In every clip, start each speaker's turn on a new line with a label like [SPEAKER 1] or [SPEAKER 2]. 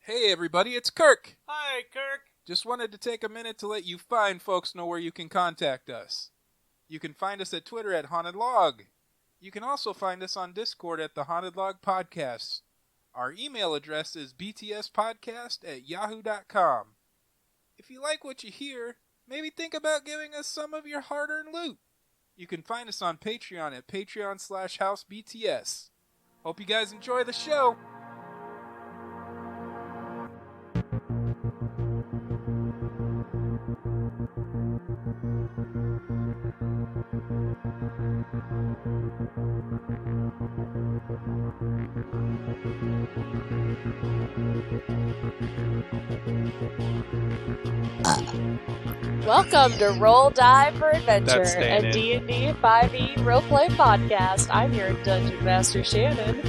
[SPEAKER 1] Hey everybody, it's Kirk.
[SPEAKER 2] Hi, Kirk.
[SPEAKER 1] Just wanted to take a minute to let you fine folks know where you can contact us. You can find us at Twitter at Haunted Log. You can also find us on Discord at the Haunted Log Podcast. Our email address is btspodcast@yahoo.com. If you like what you hear, maybe think about giving us some of your hard-earned loot. You can find us on Patreon at patreon.com/housebts. Hope you guys enjoy the show.
[SPEAKER 3] Welcome to Roll Die for Adventure,
[SPEAKER 1] That's
[SPEAKER 3] a D&D 5e roleplay podcast. I'm your Dungeon Master Shannon,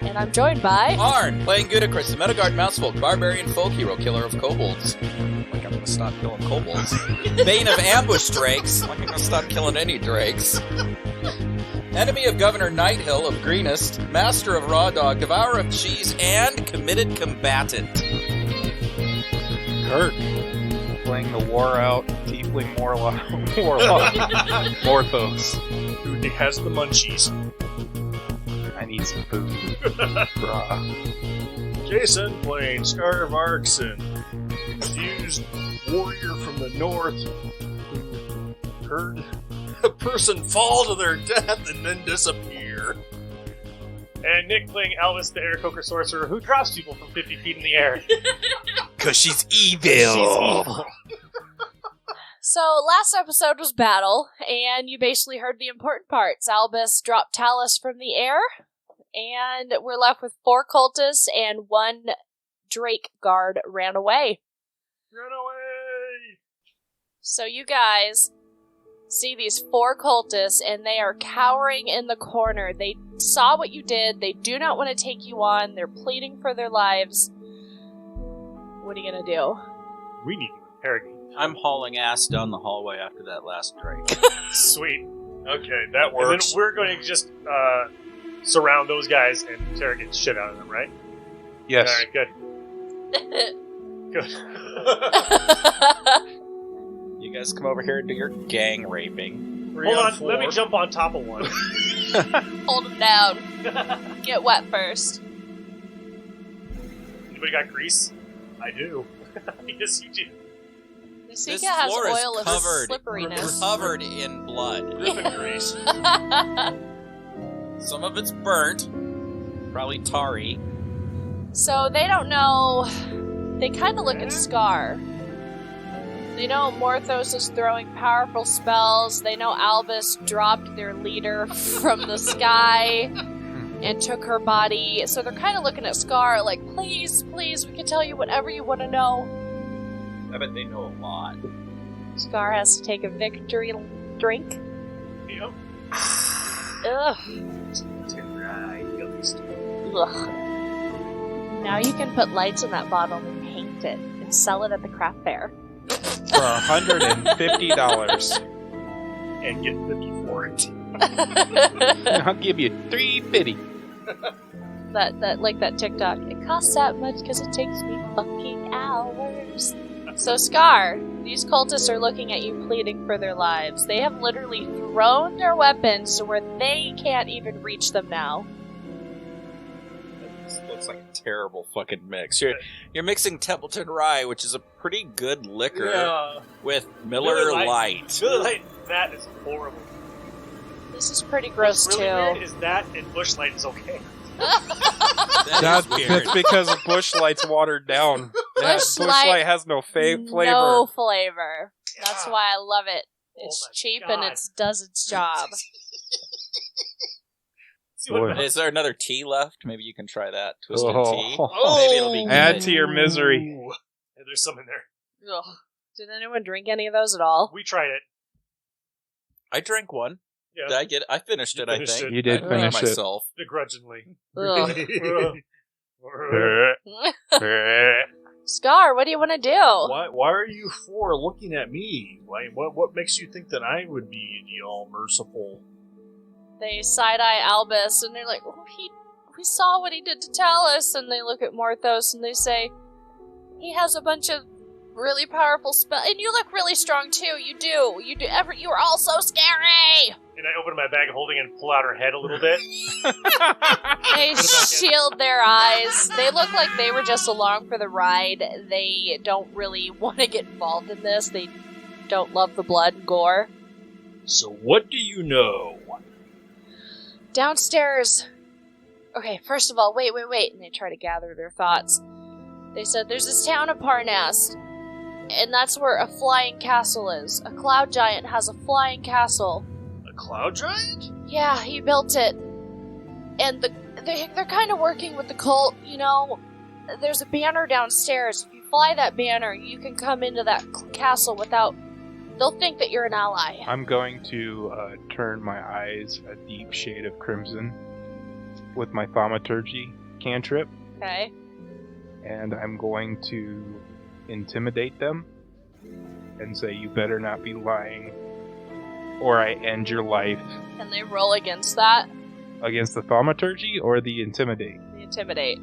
[SPEAKER 3] and I'm joined by...
[SPEAKER 4] Arn, playing Gudicris, the Metagard Mousefolk, barbarian folk hero, killer of kobolds. Like I'm gonna stop killing kobolds. Bane of ambush drakes. Like I'm gonna stop killing any drakes. Enemy of Governor Nighthill of Greenest, master of Raw Dog, devourer of cheese, and committed combatant.
[SPEAKER 5] Kirk, playing the wore out tiefling warlock Morthos.
[SPEAKER 2] Who has the munchies?
[SPEAKER 5] I need some food. Bruh.
[SPEAKER 2] Jason, playing Scar of Arxen, confused warrior from the north who heard a person fall to their death and then disappear. And Nick playing Albus, the air coker sorcerer who drops people from 50 feet in the air.
[SPEAKER 5] Cause she's evil!
[SPEAKER 3] So, last episode was battle, and you basically heard the important parts. Albus dropped Talus from the air, and we're left with 4 cultists, and 1 Drake guard ran away.
[SPEAKER 2] Run away!
[SPEAKER 3] So you guys see these 4 cultists, and they are cowering in the corner. They saw what you did. They do not want to take you on. They're pleading for their lives. What are you going to do?
[SPEAKER 2] We need to interrogate.
[SPEAKER 4] I'm hauling ass down the hallway after that last drake.
[SPEAKER 2] Sweet. Okay, that works. And then we're going to just surround those guys and interrogate the shit out of them, right?
[SPEAKER 5] Yes.
[SPEAKER 2] Alright, good. Good.
[SPEAKER 4] You guys come over here and do your gang raping.
[SPEAKER 2] Hold on, let me jump on top of one.
[SPEAKER 3] Hold him down. Get wet first.
[SPEAKER 2] Anybody got grease? I do. Yes, you do.
[SPEAKER 3] This
[SPEAKER 4] This
[SPEAKER 3] has
[SPEAKER 4] floor is
[SPEAKER 3] oil of slipperiness.
[SPEAKER 4] covered in blood.
[SPEAKER 2] Griffin grease.
[SPEAKER 4] Some of it's burnt. Probably tarry.
[SPEAKER 3] So they don't know. They kind of look at Scar. They know Morthos is throwing powerful spells. They know Albus dropped their leader from the sky and took her body. So they're kind of looking at Scar like, please, please, we can tell you whatever you want to know.
[SPEAKER 4] I bet they know a lot.
[SPEAKER 3] Scar has to take a victory drink.
[SPEAKER 2] Yep.
[SPEAKER 3] Ugh. Ugh. Now you can put lights in that bottle and paint it and sell it at the craft fair.
[SPEAKER 5] For $150.
[SPEAKER 2] And get 50 for it.
[SPEAKER 5] I'll give you $350.
[SPEAKER 3] that like that TikTok. It costs that much because it takes me fucking hours. So Scar, these cultists are looking at you pleading for their lives. They have literally thrown their weapons to where they can't even reach them now.
[SPEAKER 4] This looks like a terrible fucking mix. You're mixing Templeton Rye, which is a pretty good liquor, with Miller Lite.
[SPEAKER 2] Miller Lite, that is horrible.
[SPEAKER 3] This is pretty gross
[SPEAKER 2] What's really
[SPEAKER 3] too.
[SPEAKER 2] weird is that and Busch Light is okay.
[SPEAKER 4] That is weird.
[SPEAKER 5] That's because Busch Light's watered down.
[SPEAKER 3] Busch
[SPEAKER 5] Busch
[SPEAKER 3] Light-
[SPEAKER 5] Light has no flavor.
[SPEAKER 3] No flavor. That's
[SPEAKER 2] Yeah.
[SPEAKER 3] why I love it. It's
[SPEAKER 2] Oh my
[SPEAKER 3] cheap
[SPEAKER 2] God.
[SPEAKER 3] and it does its job.
[SPEAKER 2] See what
[SPEAKER 5] Boy.
[SPEAKER 2] happens.
[SPEAKER 4] Is there another tea left? Maybe you can try that. Twisted
[SPEAKER 5] Oh.
[SPEAKER 4] tea. Maybe it'll be
[SPEAKER 5] Add
[SPEAKER 4] good.
[SPEAKER 5] to your misery.
[SPEAKER 2] Ooh. Yeah, there's some in there.
[SPEAKER 3] Ugh. Did anyone drink any of those at all?
[SPEAKER 2] We tried it.
[SPEAKER 4] I drank one.
[SPEAKER 2] Yeah.
[SPEAKER 4] Did I get? I finished
[SPEAKER 2] You
[SPEAKER 4] it.
[SPEAKER 2] finished
[SPEAKER 4] I think
[SPEAKER 2] it.
[SPEAKER 5] You did
[SPEAKER 4] I
[SPEAKER 5] finish it.
[SPEAKER 4] myself.
[SPEAKER 2] Begrudgingly.
[SPEAKER 3] Ugh.
[SPEAKER 5] Why
[SPEAKER 3] Scar, what do you want to do?
[SPEAKER 6] Why are you four looking at me? What makes you think that I would be the all-merciful?
[SPEAKER 3] They side-eye Albus, and they're like, oh, we saw what he did to Talus, and they look at Morthos, and they say, He has a bunch of really powerful spells, and you look really strong too. You do. You are all so scary.
[SPEAKER 2] And I open my bag of holding and pull out her head a little bit.
[SPEAKER 3] They shield their eyes. They look like they were just along for the ride. They don't really want to get involved in this. They don't love the blood and gore.
[SPEAKER 2] So what do you know?
[SPEAKER 3] Downstairs. Okay, first of all, wait. And they try to gather their thoughts. They said there's this town of Parnast, and that's where a flying castle is. A cloud giant has a flying castle.
[SPEAKER 2] A cloud giant?
[SPEAKER 3] Yeah, he built it. And they're kind of working with the cult, you know. There's a banner downstairs. If you fly that banner, you can come into that castle without... They'll think that you're an ally.
[SPEAKER 5] I'm going to turn my eyes a deep shade of crimson with my thaumaturgy cantrip,
[SPEAKER 3] Okay.
[SPEAKER 5] and I'm going to intimidate them and say, you better not be lying, or I end your life.
[SPEAKER 3] Can they roll against that?
[SPEAKER 5] Against the thaumaturgy or the intimidate?
[SPEAKER 3] The intimidate.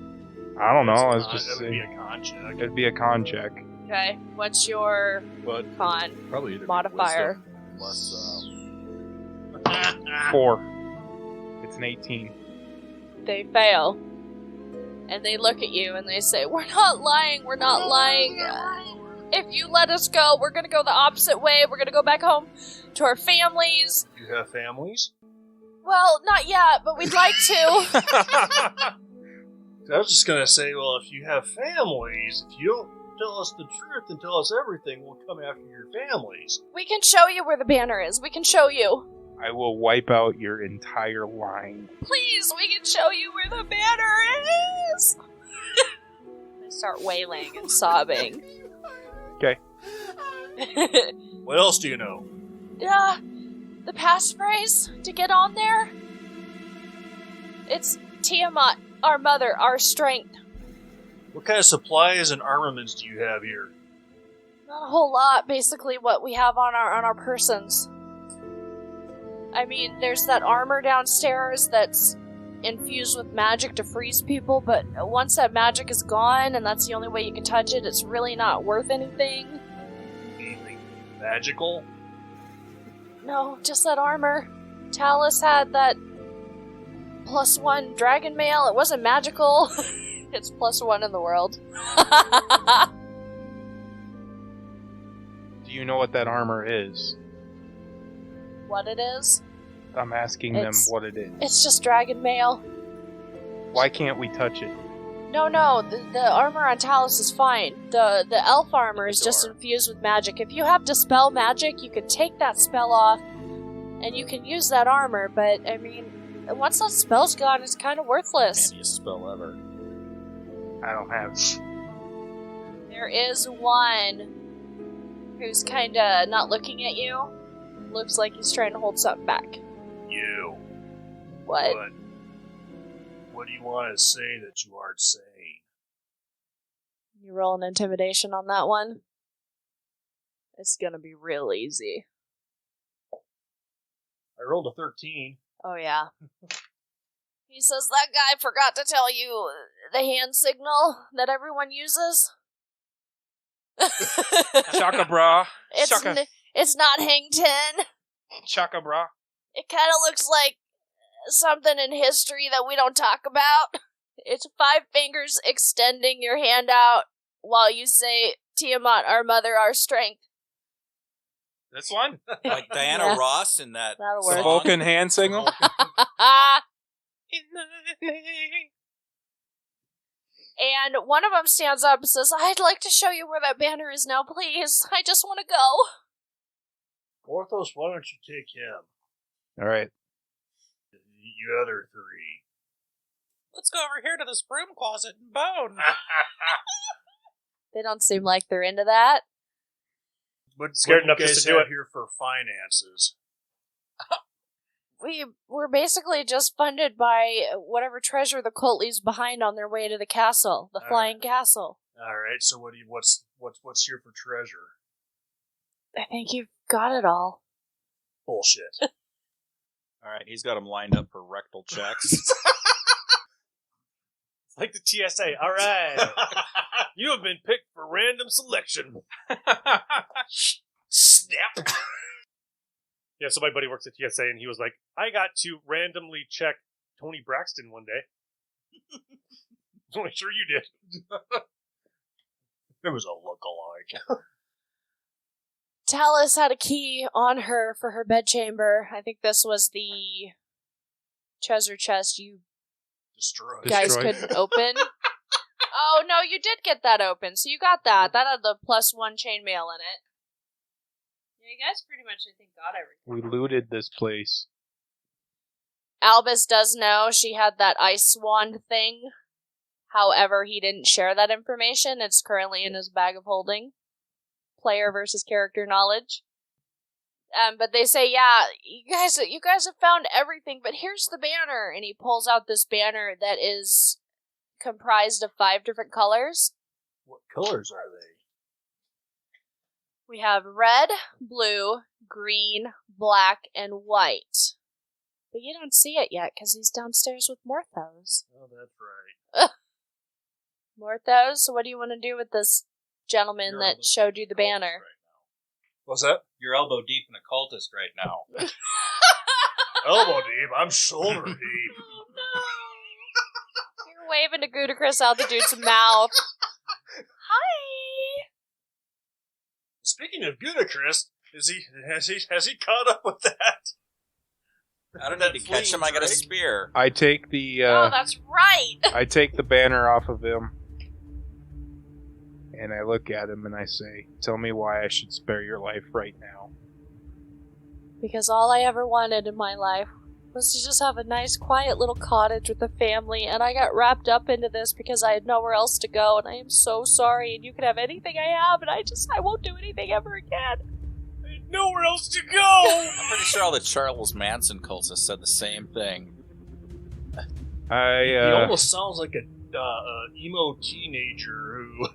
[SPEAKER 5] I don't know, I was
[SPEAKER 2] That
[SPEAKER 5] just
[SPEAKER 2] would be
[SPEAKER 5] saying.
[SPEAKER 2] a con check.
[SPEAKER 5] It'd be a con check.
[SPEAKER 3] Okay. What's your
[SPEAKER 4] But
[SPEAKER 3] con
[SPEAKER 4] probably either
[SPEAKER 3] modifier?
[SPEAKER 4] wisdom plus,
[SPEAKER 5] 4. It's an 18.
[SPEAKER 3] They fail. And they look at you and they say, we're not lying. If you let us go, we're going to go the opposite way. We're going to go back home to our families.
[SPEAKER 2] You have families?
[SPEAKER 3] Well, not yet, but we'd like to.
[SPEAKER 2] I was just gonna say, well, if you have families, if you don't tell us the truth and tell us everything, we'll come after your families.
[SPEAKER 3] We can show you where the banner is. We can show you.
[SPEAKER 5] I will wipe out your entire line.
[SPEAKER 3] Please, we can show you where the banner is. They start wailing and sobbing.
[SPEAKER 5] Okay.
[SPEAKER 2] What else do you know?
[SPEAKER 3] The passphrase to get on there? It's Tiamat, our mother, our strength.
[SPEAKER 2] What kind of supplies and armaments do you have here?
[SPEAKER 3] Not a whole lot, basically what we have on our persons. I mean, there's that armor downstairs that's infused with magic to freeze people, but once that magic is gone and that's the only way you can touch it, it's really not worth anything.
[SPEAKER 2] Anything magical?
[SPEAKER 3] No, just that armor. Talus had that +1 dragon mail. It wasn't magical. It's +1 in the world.
[SPEAKER 5] Do you know what that armor is?
[SPEAKER 3] What it is?
[SPEAKER 5] I'm asking them
[SPEAKER 3] It's-
[SPEAKER 5] what it is.
[SPEAKER 3] It's just dragon mail.
[SPEAKER 5] Why can't we touch it?
[SPEAKER 3] No, the armor on Talus is fine. The elf armor is just infused with magic. If you have Dispel magic, you can take that spell off, and you can use that armor, but, I mean, once that spell's gone, it's kind of worthless.
[SPEAKER 4] handiest spell ever.
[SPEAKER 5] I don't have.
[SPEAKER 3] There is one who's kinda not looking at you. Looks like he's trying to hold something back.
[SPEAKER 2] You.
[SPEAKER 3] What?
[SPEAKER 2] What do you want to say that you aren't saying?
[SPEAKER 3] You roll an intimidation on that one? It's gonna be real easy.
[SPEAKER 2] I rolled a 13.
[SPEAKER 3] Oh, yeah. He says that guy forgot to tell you the hand signal that everyone uses.
[SPEAKER 5] Chaka bra.
[SPEAKER 3] It's not hang 10.
[SPEAKER 5] Chaka bra.
[SPEAKER 3] It kind of looks like something in history that we don't talk about. It's 5 fingers extending your hand out while you say, Tiamat, our mother, our strength.
[SPEAKER 5] This one?
[SPEAKER 4] Like Diana
[SPEAKER 3] Yeah.
[SPEAKER 4] Ross in that
[SPEAKER 3] That'll
[SPEAKER 5] The
[SPEAKER 3] work.
[SPEAKER 5] Vulcan hand signal?
[SPEAKER 3] And one of them stands up and says, I'd like to show you where that banner is now, please. I just want to go.
[SPEAKER 2] Porthos, why don't you take him?
[SPEAKER 5] Alright.
[SPEAKER 2] You other 3.
[SPEAKER 4] Let's go over here to this broom closet and bone.
[SPEAKER 3] They don't seem like they're into that.
[SPEAKER 2] But
[SPEAKER 6] Scared
[SPEAKER 2] what
[SPEAKER 6] enough
[SPEAKER 2] you
[SPEAKER 6] just
[SPEAKER 2] guys
[SPEAKER 6] to do
[SPEAKER 2] have
[SPEAKER 6] it.
[SPEAKER 2] here for finances?
[SPEAKER 3] We're basically just funded by whatever treasure the cult leaves behind on their way to the castle, the flying castle.
[SPEAKER 2] All right. So what do you? What's here for treasure?
[SPEAKER 3] I think you've got it all.
[SPEAKER 2] Bullshit.
[SPEAKER 4] Alright, he's got him lined up for rectal checks.
[SPEAKER 7] Like the TSA. All right. You have been picked for random selection.
[SPEAKER 2] Snap.
[SPEAKER 7] Yeah, so my buddy works at TSA, and he was like, I got to randomly check Tony Braxton one day. I'm sure you did.
[SPEAKER 2] It was a lookalike.
[SPEAKER 3] Talus had a key on her for her bedchamber. I think this was the treasure chest you
[SPEAKER 2] Destroyed.
[SPEAKER 3] guys
[SPEAKER 5] Destroyed.
[SPEAKER 3] couldn't open. Oh, no, you did get that open, so you got that. That had the +1 chainmail in it. Yeah, you guys pretty much, I think, got everything.
[SPEAKER 5] We looted this place.
[SPEAKER 3] Albus does know she had that ice wand thing. However, he didn't share that information. It's currently in his bag of holding. Player versus character knowledge. But they say, yeah, you guys have found everything, but here's the banner. And he pulls out this banner that is comprised of 5 different colors.
[SPEAKER 2] What colors are they?
[SPEAKER 3] We have red, blue, green, black, and white. But you don't see it yet, because he's downstairs with Morthos.
[SPEAKER 2] Oh, that's right.
[SPEAKER 3] Morthos, so what do you want to do with this gentleman that showed you the banner?
[SPEAKER 2] What's that?
[SPEAKER 4] You're elbow deep in a cultist right now.
[SPEAKER 2] Elbow deep. I'm shoulder deep.
[SPEAKER 3] Oh, no. You're waving to Gudicrus out the dude's mouth. Hi!
[SPEAKER 2] Speaking of Gudicrus, has he caught up with that?
[SPEAKER 4] I don't need to catch him, I got a spear.
[SPEAKER 5] I take the
[SPEAKER 3] Oh, that's right!
[SPEAKER 5] I take the banner off of him, and I look at him and I say, "Tell me why I should spare your life right now."
[SPEAKER 3] Because all I ever wanted in my life was to just have a nice, quiet little cottage with a family, and I got wrapped up into this because I had nowhere else to go, and I am so sorry, and you can have anything I have, and I won't do anything ever again.
[SPEAKER 7] Nowhere else to go!
[SPEAKER 4] I'm pretty sure all the Charles Manson cultists said the same thing.
[SPEAKER 2] He almost sounds like a emo teenager who...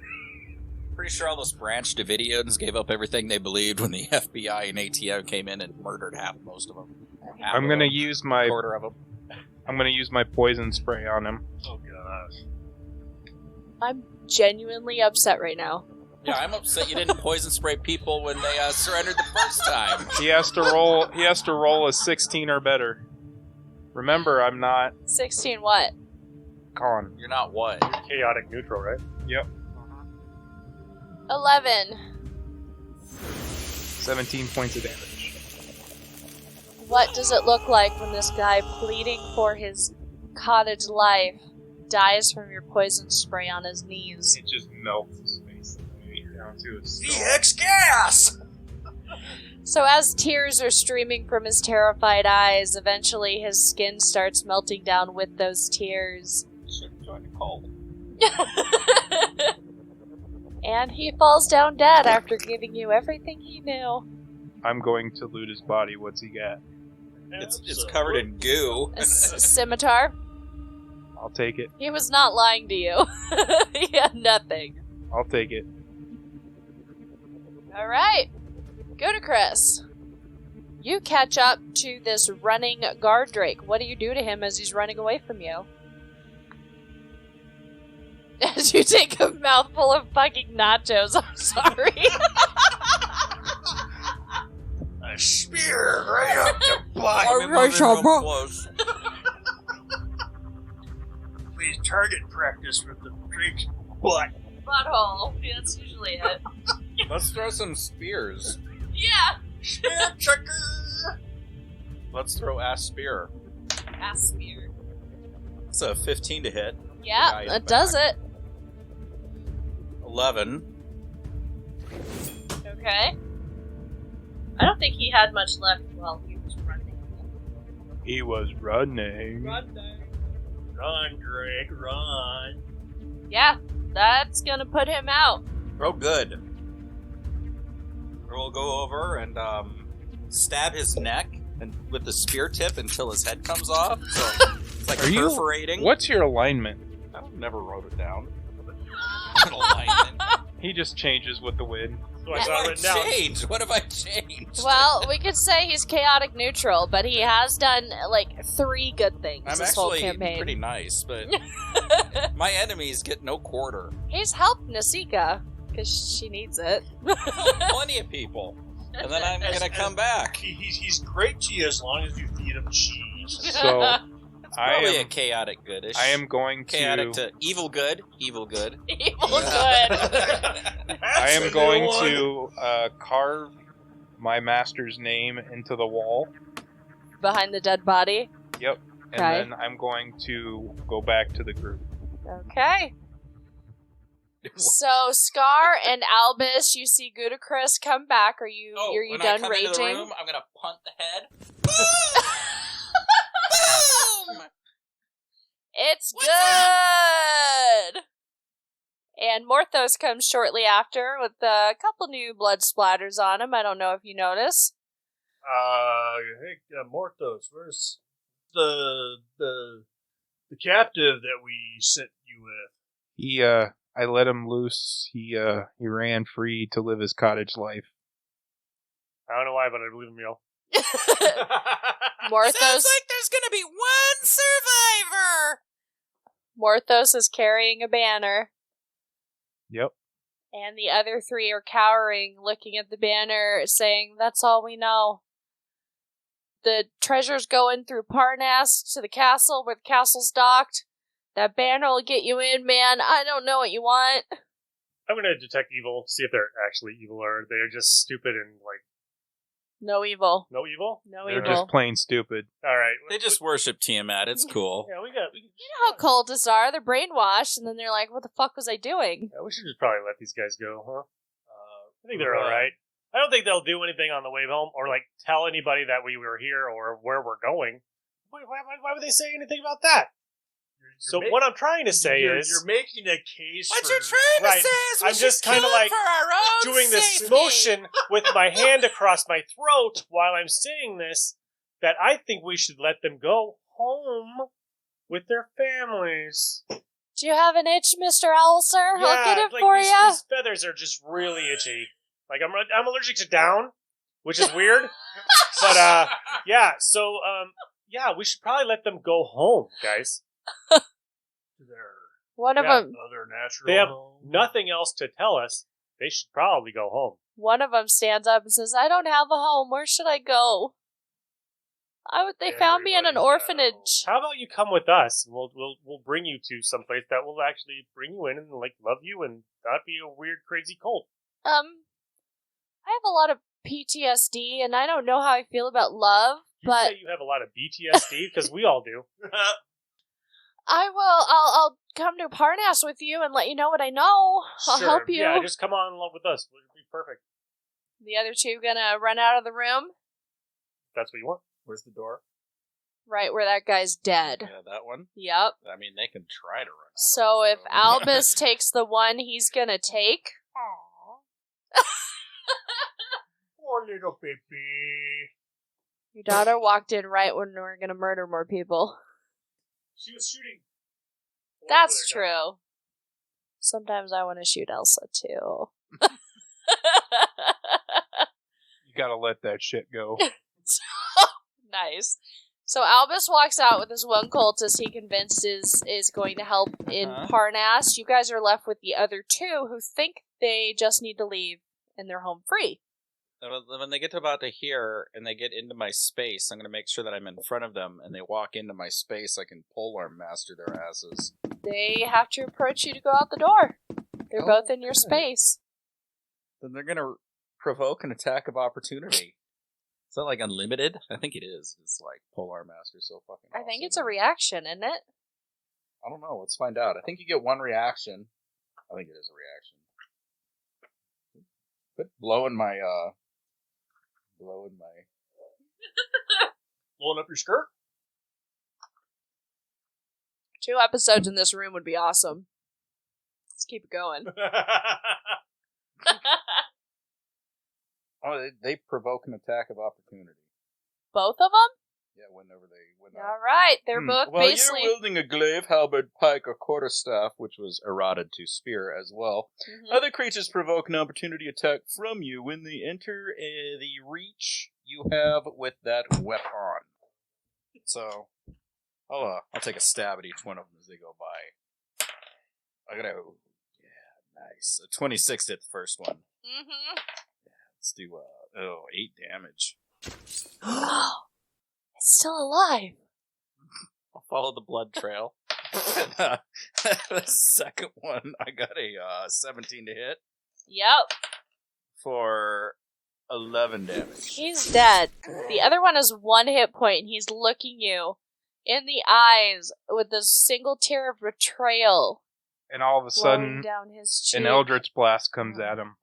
[SPEAKER 4] Pretty sure all those Branch Davidians gave up everything they believed when the FBI and ATO came in and murdered most of them.
[SPEAKER 5] I'm gonna use my
[SPEAKER 4] Quarter of them.
[SPEAKER 5] I'm gonna use my poison spray on him.
[SPEAKER 2] Oh, gosh.
[SPEAKER 3] I'm genuinely upset right now.
[SPEAKER 4] Yeah, I'm upset you didn't poison spray people when they surrendered the first time.
[SPEAKER 5] He has to roll a 16 or better. Remember, I'm not
[SPEAKER 3] 16 what?
[SPEAKER 5] con.
[SPEAKER 4] You're not what?
[SPEAKER 7] Chaotic neutral, right?
[SPEAKER 5] Yep.
[SPEAKER 3] 11.
[SPEAKER 5] 17 points of damage.
[SPEAKER 3] What does it look like when this guy pleading for his cottage life dies from your poison spray on his knees?
[SPEAKER 5] It just melts his face down to his skull.
[SPEAKER 2] EX gas!
[SPEAKER 3] So as tears are streaming from his terrified eyes, eventually his skin starts melting down with those tears.
[SPEAKER 4] Should have joined a cult.
[SPEAKER 3] And he falls down dead after giving you everything he knew.
[SPEAKER 5] I'm going to loot his body. What's he got?
[SPEAKER 4] It's covered in goo.
[SPEAKER 3] A scimitar.
[SPEAKER 5] I'll take it.
[SPEAKER 3] He was not lying to you. He had nothing.
[SPEAKER 5] I'll take it.
[SPEAKER 3] Alright. Go to Chris. You catch up to this running guard drake. What do you do to him as he's running away from you? As you take a mouthful of fucking nachos, I'm sorry.
[SPEAKER 2] A spear right up the butt.
[SPEAKER 4] I'm moving real close.
[SPEAKER 2] Please target practice with the drake's butt.
[SPEAKER 3] Butthole. Yeah, that's usually it.
[SPEAKER 4] Let's throw some spears.
[SPEAKER 3] Yeah.
[SPEAKER 2] Spear checker.
[SPEAKER 4] Let's throw ass spear.
[SPEAKER 3] Ass spear.
[SPEAKER 4] It's a 15 to hit.
[SPEAKER 3] Yeah,
[SPEAKER 4] Guy in
[SPEAKER 3] that
[SPEAKER 4] the
[SPEAKER 3] does
[SPEAKER 4] back.
[SPEAKER 3] it.
[SPEAKER 4] 11.
[SPEAKER 3] Okay. I don't think he had much left while he was running.
[SPEAKER 5] He was running.
[SPEAKER 2] Run, Drake, run.
[SPEAKER 3] Yeah, that's gonna put him out.
[SPEAKER 4] Real good. We'll go over and stab his neck and with the spear tip until his head comes off. So it's like
[SPEAKER 5] Are you-
[SPEAKER 4] perforating.
[SPEAKER 5] What's your alignment?
[SPEAKER 4] I never wrote it down. Alignment.
[SPEAKER 5] He just changes with the wind.
[SPEAKER 7] So I
[SPEAKER 4] What
[SPEAKER 7] got
[SPEAKER 4] have I
[SPEAKER 7] written down.
[SPEAKER 4] changed? What have I changed?
[SPEAKER 3] Well, we could say he's chaotic neutral, but he has done, 3 good things
[SPEAKER 4] I'm
[SPEAKER 3] this whole
[SPEAKER 4] actually
[SPEAKER 3] campaign.
[SPEAKER 4] pretty nice, but my enemies get no quarter.
[SPEAKER 3] He's helped Nasika, because she needs it.
[SPEAKER 4] Plenty of people. And then I'm gonna come back.
[SPEAKER 2] He's great to you as long as you feed him cheese.
[SPEAKER 5] So
[SPEAKER 4] Probably a chaotic goodish.
[SPEAKER 5] I am going
[SPEAKER 4] chaotic
[SPEAKER 5] to.
[SPEAKER 4] to evil good. Evil good.
[SPEAKER 3] Evil good.
[SPEAKER 5] I am going to carve my master's name into the wall.
[SPEAKER 3] Behind the dead body.
[SPEAKER 5] Yep. And
[SPEAKER 3] Okay.
[SPEAKER 5] then I'm going to go back to the group.
[SPEAKER 3] Okay. So Scar and Albus, you see Gudacris come back. Are you
[SPEAKER 4] when
[SPEAKER 3] done
[SPEAKER 4] I come
[SPEAKER 3] raging?
[SPEAKER 4] into the room, I'm gonna punt the head. Boom!
[SPEAKER 3] It's
[SPEAKER 4] What's
[SPEAKER 3] good. And Morthos comes shortly after with a couple new blood splatters on him. I don't know if you notice.
[SPEAKER 2] Hey, Morthos, where's the captive that we sent you with?
[SPEAKER 5] I let him loose. He ran free to live his cottage life.
[SPEAKER 7] I don't know why, but I believe him, y'all.
[SPEAKER 3] Morthos,
[SPEAKER 4] Sounds like there's gonna be one survivor.
[SPEAKER 3] Morthos is carrying a banner,
[SPEAKER 5] Yep.
[SPEAKER 3] and the other 3 are cowering, looking at the banner, saying, "That's all we know. The treasure's going through Parnas to the castle where the castle's docked. That banner will get you in, man. I don't know what you want."
[SPEAKER 7] I'm gonna detect evil, see if they're actually evil or they're just stupid and
[SPEAKER 3] No evil.
[SPEAKER 7] no evil.
[SPEAKER 3] No
[SPEAKER 5] They're
[SPEAKER 3] evil.
[SPEAKER 5] just plain stupid.
[SPEAKER 7] All right,
[SPEAKER 4] They just worship Tiamat. It's cool.
[SPEAKER 7] yeah, we got.
[SPEAKER 3] You know how cultists are. They're brainwashed, and then they're like, "What the fuck was I doing?"
[SPEAKER 7] Yeah, we should just probably let these guys go, huh? I think they're all right. I don't think they'll do anything on the way home or tell anybody that we were here or where we're going. Why would they say anything about that? So what I'm trying to say is
[SPEAKER 2] you're making a case.
[SPEAKER 4] What
[SPEAKER 2] for,
[SPEAKER 4] you're trying
[SPEAKER 7] Right.
[SPEAKER 4] to say is we
[SPEAKER 7] I'm
[SPEAKER 4] should
[SPEAKER 7] just
[SPEAKER 4] kill
[SPEAKER 7] kinda
[SPEAKER 4] him for our own
[SPEAKER 7] doing this
[SPEAKER 4] safety.
[SPEAKER 7] motion with my hand across my throat while I'm saying this, that I think we should let them go home with their families.
[SPEAKER 3] Do you have an itch, Mr. Owl, sir? I'll get it for
[SPEAKER 7] these,
[SPEAKER 3] you.
[SPEAKER 7] These feathers are just really itchy. I'm allergic to down, which is weird. But we should probably let them go home, guys.
[SPEAKER 3] One of
[SPEAKER 7] Yeah.
[SPEAKER 3] them.
[SPEAKER 2] Other natural.
[SPEAKER 7] They have
[SPEAKER 2] home.
[SPEAKER 7] nothing else to tell us. They should probably go home.
[SPEAKER 3] One of them stands up and says, "I don't have a home. Where should I go? They found me in an
[SPEAKER 2] Everybody's got a
[SPEAKER 3] orphanage."
[SPEAKER 7] How about you come with us? And we'll bring you to someplace that will actually bring you in and love you and not be a weird crazy cult.
[SPEAKER 3] I have a lot of PTSD, and I don't know how I feel about love,
[SPEAKER 7] You
[SPEAKER 3] but
[SPEAKER 7] say you have a lot of BTSD because we all do.
[SPEAKER 3] I will. I'll come to Parnas with you and let you know what I know. I'll
[SPEAKER 7] Sure.
[SPEAKER 3] help you.
[SPEAKER 7] Yeah, just come on along with us. It'll be perfect.
[SPEAKER 3] The other 2 gonna run out of the room,
[SPEAKER 7] That's what you want.
[SPEAKER 2] Where's the door?
[SPEAKER 3] right where that guy's dead.
[SPEAKER 4] Yeah, that one.
[SPEAKER 3] Yep.
[SPEAKER 4] I mean, they can try to run.
[SPEAKER 3] So if Albus takes the one he's gonna take,
[SPEAKER 2] Poor little baby.
[SPEAKER 3] your daughter walked in right when we were gonna murder more people.
[SPEAKER 7] She was shooting.
[SPEAKER 3] That's true. Sometimes I want to shoot Elsa too.
[SPEAKER 5] You gotta let that shit go.
[SPEAKER 3] Nice. So Albus walks out with his one cultist he convinced is going to help in Parnas. You guys are left with the other 2 who think they just need to leave and they're home free.
[SPEAKER 4] When they get to about to here and they get into my space, I'm going to make sure that I'm in front of them and they walk into my space. I can polearm master their asses.
[SPEAKER 3] They have to approach you to go out the door. They're both in your space.
[SPEAKER 4] Then they're going to provoke an attack of opportunity. Is that unlimited? I think it is. It's polearm master so fucking
[SPEAKER 3] I think
[SPEAKER 4] awesome.
[SPEAKER 3] it's a reaction, isn't it?
[SPEAKER 4] I don't know. Let's find out. I think you get one reaction. I think it is a reaction. Quit blowing my
[SPEAKER 2] Blowing up your skirt?
[SPEAKER 3] 2 episodes in this room would be awesome. Let's keep it going.
[SPEAKER 4] Oh, they provoke an attack of opportunity.
[SPEAKER 3] Both of them?
[SPEAKER 4] whenever they went out.
[SPEAKER 3] All right, they're both
[SPEAKER 4] While
[SPEAKER 3] basically.
[SPEAKER 4] you're wielding a glaive, halberd, pike, or quarterstaff, which was eroded to spear as well,
[SPEAKER 3] Mhm.
[SPEAKER 4] other creatures provoke an opportunity attack from you when they enter the reach you have with that weapon. So, I'll take a stab at each one of them as they go by. Nice. A 26 hit the first one.
[SPEAKER 3] Mm-hmm.
[SPEAKER 4] Let's do 8 damage.
[SPEAKER 3] It's still alive.
[SPEAKER 4] I'll follow the blood trail. The second one, I got a 17 to hit
[SPEAKER 3] Yep.
[SPEAKER 4] for 11 damage.
[SPEAKER 3] He's dead. The other one has 1 hit point, and he's looking you in the eyes with a single tear of betrayal
[SPEAKER 5] And all of a
[SPEAKER 3] flowing
[SPEAKER 5] sudden,
[SPEAKER 3] down his cheek.
[SPEAKER 5] an Eldritch Blast comes at him.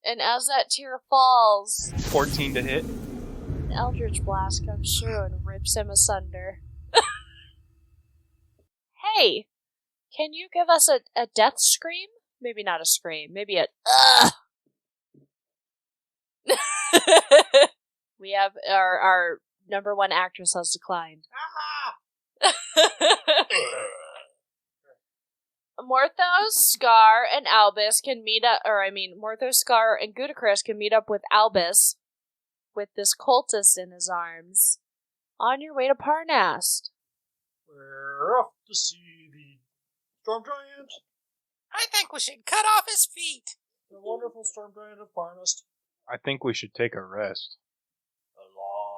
[SPEAKER 3] And as that tear falls,
[SPEAKER 5] 14 to hit.
[SPEAKER 3] an Eldritch Blast comes through and rips him asunder. Hey, can you give us a death scream? Maybe not a scream. Maybe a ugh. We have our number 1 actress has declined. Morthos, Scar, and Albus can meet up, Morthos, Scar, and Gudicrus can meet up with Albus with this cultist in his arms on your way to Parnast.
[SPEAKER 6] We're off to see the Storm Giant.
[SPEAKER 8] I think we should cut off his feet.
[SPEAKER 6] The wonderful Storm Giant of Parnast.
[SPEAKER 5] I think we should take a rest.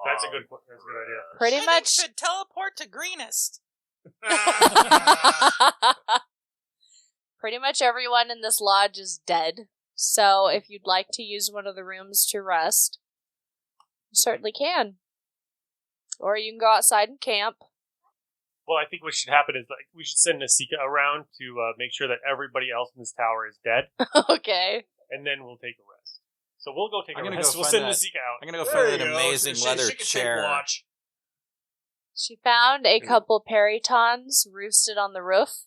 [SPEAKER 7] That's a good idea.
[SPEAKER 3] Pretty
[SPEAKER 8] I
[SPEAKER 3] much.
[SPEAKER 8] think should teleport to Greenest.
[SPEAKER 3] Pretty much everyone in this lodge is dead. So if you'd like to use one of the rooms to rest, you certainly can. Or you can go outside and camp.
[SPEAKER 7] Well, I think what should happen is we should send Nasika around to make sure that everybody else in this tower is dead,
[SPEAKER 3] Okay.
[SPEAKER 7] and then we'll take a rest. So we'll go take
[SPEAKER 4] I'm
[SPEAKER 7] a
[SPEAKER 4] gonna
[SPEAKER 7] rest.
[SPEAKER 4] go
[SPEAKER 7] We'll
[SPEAKER 4] find
[SPEAKER 7] send
[SPEAKER 4] that-
[SPEAKER 7] Nasika out.
[SPEAKER 4] I'm gonna go
[SPEAKER 6] There
[SPEAKER 4] find
[SPEAKER 6] you
[SPEAKER 4] an
[SPEAKER 6] go.
[SPEAKER 4] amazing leather
[SPEAKER 6] she can take
[SPEAKER 4] chair.
[SPEAKER 6] watch.
[SPEAKER 3] She found a couple peritons roosted on the roof.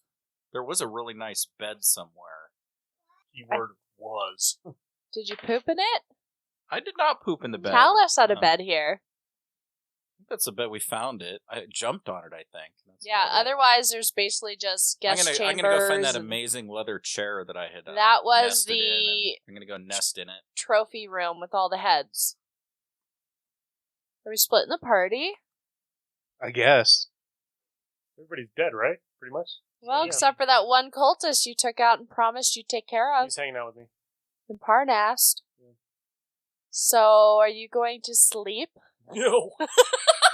[SPEAKER 4] There was a really nice bed somewhere.
[SPEAKER 6] Keyword was.
[SPEAKER 3] Did you poop in it?
[SPEAKER 4] I did not poop in the bed.
[SPEAKER 3] Talos had a
[SPEAKER 4] No.
[SPEAKER 3] bed here.
[SPEAKER 4] That's the bed we found it. I jumped on it, I think. That's
[SPEAKER 3] Yeah,
[SPEAKER 4] about it.
[SPEAKER 3] otherwise there's basically just guest
[SPEAKER 4] I'm
[SPEAKER 3] chambers.
[SPEAKER 4] gonna go find that
[SPEAKER 3] and
[SPEAKER 4] amazing leather chair that I had.
[SPEAKER 3] That was
[SPEAKER 4] nested in,
[SPEAKER 3] the-
[SPEAKER 4] and I'm gonna go nest in it.
[SPEAKER 3] trophy room with all the heads. Are we splitting the party?
[SPEAKER 5] I guess.
[SPEAKER 7] Everybody's dead, right? Pretty much.
[SPEAKER 3] Well,
[SPEAKER 7] Yeah.
[SPEAKER 3] except for that one cultist you took out and promised you'd take care of
[SPEAKER 7] He's hanging out with me.
[SPEAKER 3] in Parnast.
[SPEAKER 7] Yeah.
[SPEAKER 3] So, are you going to sleep?
[SPEAKER 7] No.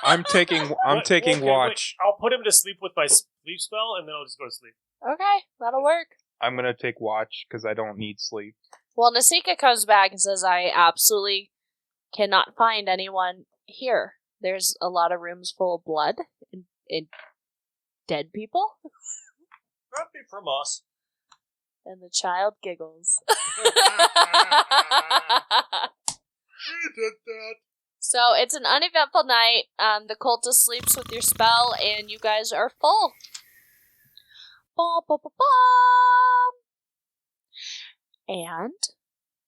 [SPEAKER 5] I'm taking
[SPEAKER 7] Okay,
[SPEAKER 5] watch.
[SPEAKER 7] wait. I'll put him to sleep with my sleep spell, and then I'll just go to sleep.
[SPEAKER 3] Okay, that'll work.
[SPEAKER 5] I'm gonna take watch because I don't need sleep.
[SPEAKER 3] Well, Nasika comes back and says, I absolutely cannot find anyone here. There's a lot of rooms full of blood and dead people.
[SPEAKER 6] Not be from us.
[SPEAKER 3] And the child giggles.
[SPEAKER 6] She did that.
[SPEAKER 3] So it's an uneventful night. The cultist sleeps with your spell, and you guys are full. Bum, bum, bum, bum. And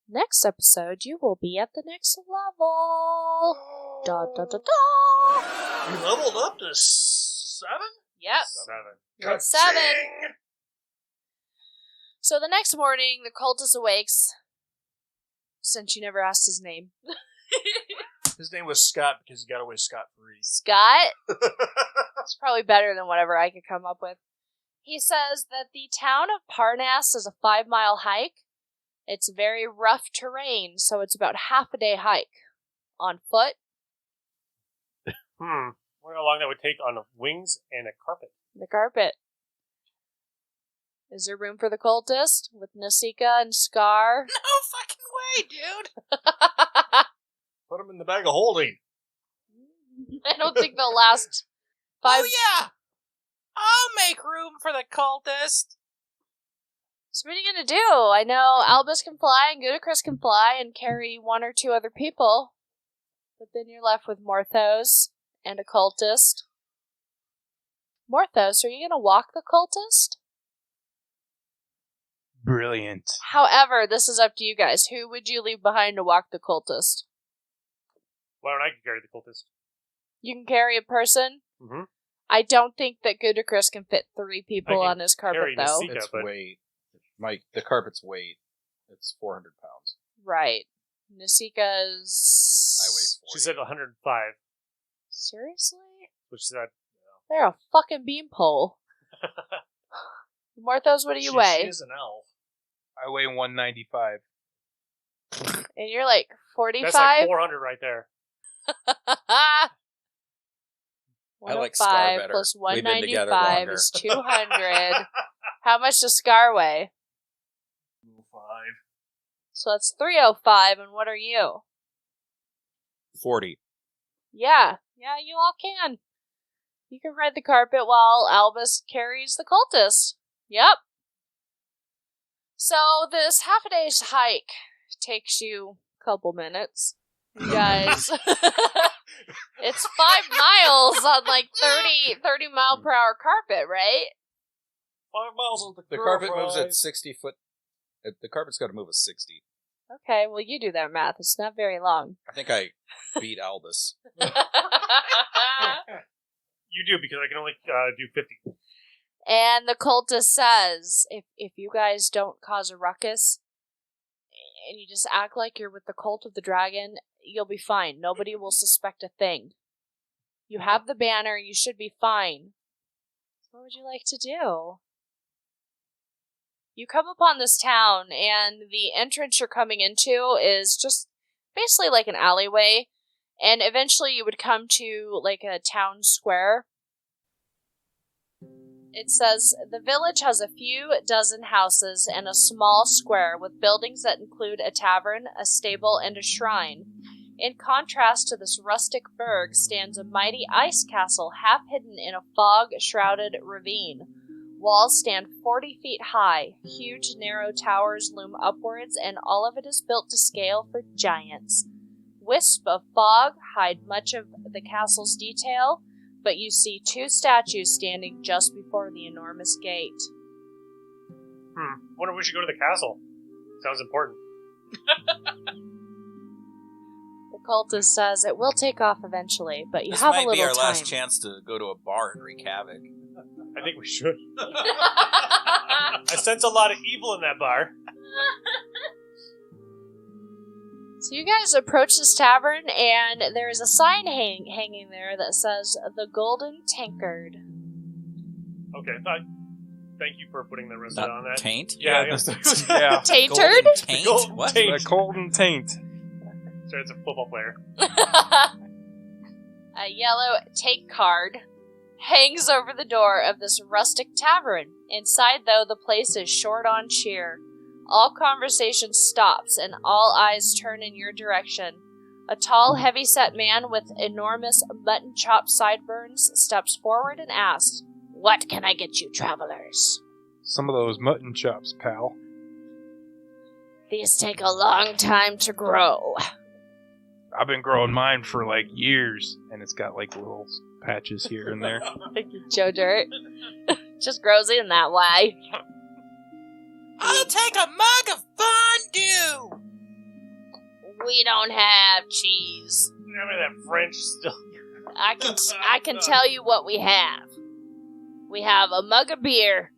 [SPEAKER 3] next episode, you will be at the next level. Da da da da.
[SPEAKER 6] You leveled up to 7?
[SPEAKER 3] Yep.
[SPEAKER 7] 7.
[SPEAKER 3] You're at 7. So the next morning, the cultist awakes. Since you never asked his name.
[SPEAKER 6] His name was Scott because he got away scot-free.
[SPEAKER 3] Scott? It's probably better than whatever I could come up with. He says that the town of Parnast is a 5-mile hike. It's very rough terrain, so it's about half a day hike. On foot.
[SPEAKER 7] Wonder how long that would take on wings and a carpet.
[SPEAKER 3] The carpet. Is there room for the cultist? With Nasika and Scar?
[SPEAKER 8] No fucking way, dude.
[SPEAKER 6] Put him in the bag of holding.
[SPEAKER 3] I don't think they'll last 5...
[SPEAKER 8] Oh yeah, I'll make room for the cultist.
[SPEAKER 3] So what are you gonna do? I know Albus can fly and Gudicrus can fly and carry 1 or 2 other people. But then you're left with Morthos and a cultist. Morthos, are you gonna walk the cultist?
[SPEAKER 5] Brilliant.
[SPEAKER 3] However, this is up to you guys. Who would you leave behind to walk the cultist?
[SPEAKER 7] Why don't I carry the cultist?
[SPEAKER 3] You can carry a person?
[SPEAKER 7] Mm-hmm.
[SPEAKER 3] I don't think that Goodacris can fit 3 people on his carpet,
[SPEAKER 7] carry
[SPEAKER 3] though.
[SPEAKER 7] Nasika,
[SPEAKER 4] It's
[SPEAKER 7] but
[SPEAKER 4] weight. The carpet's weight. It's 400 pounds.
[SPEAKER 3] Right. Nasika's...
[SPEAKER 4] I weigh 40.
[SPEAKER 7] she said 105.
[SPEAKER 3] Seriously?
[SPEAKER 7] Which is that.
[SPEAKER 3] They're a fucking beanpole. Morthos, what do you
[SPEAKER 2] She
[SPEAKER 3] weigh?
[SPEAKER 2] is an elf.
[SPEAKER 5] I weigh 195.
[SPEAKER 3] And you're like 45?
[SPEAKER 7] That's like 400 right there.
[SPEAKER 4] I like Scar
[SPEAKER 3] 105
[SPEAKER 4] better.
[SPEAKER 3] plus
[SPEAKER 4] We've been together
[SPEAKER 3] 195
[SPEAKER 4] longer.
[SPEAKER 3] is 200. How much does Scar weigh?
[SPEAKER 2] 5.
[SPEAKER 3] So that's 305, and what are you?
[SPEAKER 4] 40.
[SPEAKER 3] Yeah, you all can. You can ride the carpet while Albus carries the cultist. Yep. So this half a day's hike takes you a couple minutes. You guys, it's 5 miles on like 30 mile per hour carpet, right?
[SPEAKER 2] 5 miles on
[SPEAKER 4] The carpet moves at 60 foot. The carpet's got to move at 60.
[SPEAKER 3] Okay, well you do that math. It's not very long.
[SPEAKER 4] I think I beat Albus.
[SPEAKER 7] You do, because I can only do 50.
[SPEAKER 3] And the cultist says, if you guys don't cause a ruckus, and you just act like you're with the cult of the dragon, you'll be fine. Nobody will suspect a thing. You have the banner, you should be fine. What would you like to do? You come upon this town, and the entrance you're coming into is just basically like an alleyway, and eventually you would come to like a town square. It says, the village has a few dozen houses and a small square with buildings that include a tavern, a stable, and a shrine. In contrast to this rustic burg stands a mighty ice castle half hidden in a fog-shrouded ravine. Walls stand 40 feet high, huge narrow towers loom upwards, and all of it is built to scale for giants. Wisps of fog hide much of the castle's detail, but you see 2 statues standing just before the enormous gate.
[SPEAKER 7] Wonder if we should go to the castle. Sounds important.
[SPEAKER 3] The cultist says it will take off eventually, but you
[SPEAKER 4] This
[SPEAKER 3] have a
[SPEAKER 4] might
[SPEAKER 3] little
[SPEAKER 4] be our
[SPEAKER 3] time.
[SPEAKER 4] last chance to go to a bar and wreak havoc.
[SPEAKER 7] I think we should. I sense a lot of evil in that bar.
[SPEAKER 3] So you guys approach this tavern, and there is a sign hanging there that says, The Golden Tankard.
[SPEAKER 7] Okay, thank you for putting the rest
[SPEAKER 4] Not
[SPEAKER 7] on that.
[SPEAKER 4] taint?
[SPEAKER 7] Yeah,
[SPEAKER 5] Yeah,
[SPEAKER 7] yeah.
[SPEAKER 5] yeah.
[SPEAKER 3] Taintard?
[SPEAKER 4] Golden taint?
[SPEAKER 7] Golden
[SPEAKER 4] What?
[SPEAKER 7] taint.
[SPEAKER 5] The Golden Taint.
[SPEAKER 7] So it's a football player.
[SPEAKER 3] A yellow take card hangs over the door of this rustic tavern. Inside, though, the place is short on cheer. All conversation stops, and all eyes turn in your direction. A tall, heavy-set man with enormous mutton-chop sideburns steps forward and asks, "What can I get you, travelers?"
[SPEAKER 5] Some of those mutton chops, pal.
[SPEAKER 3] "These take a long time to grow."
[SPEAKER 5] I've been growing mine for like years, and it's got like little patches here and there.
[SPEAKER 3] Joe Dirt. Just grows in that way.
[SPEAKER 8] I'll take a mug of fondue.
[SPEAKER 3] We don't have cheese.
[SPEAKER 7] Remember that French still.
[SPEAKER 3] I can tell you what we have. We have a mug of beer,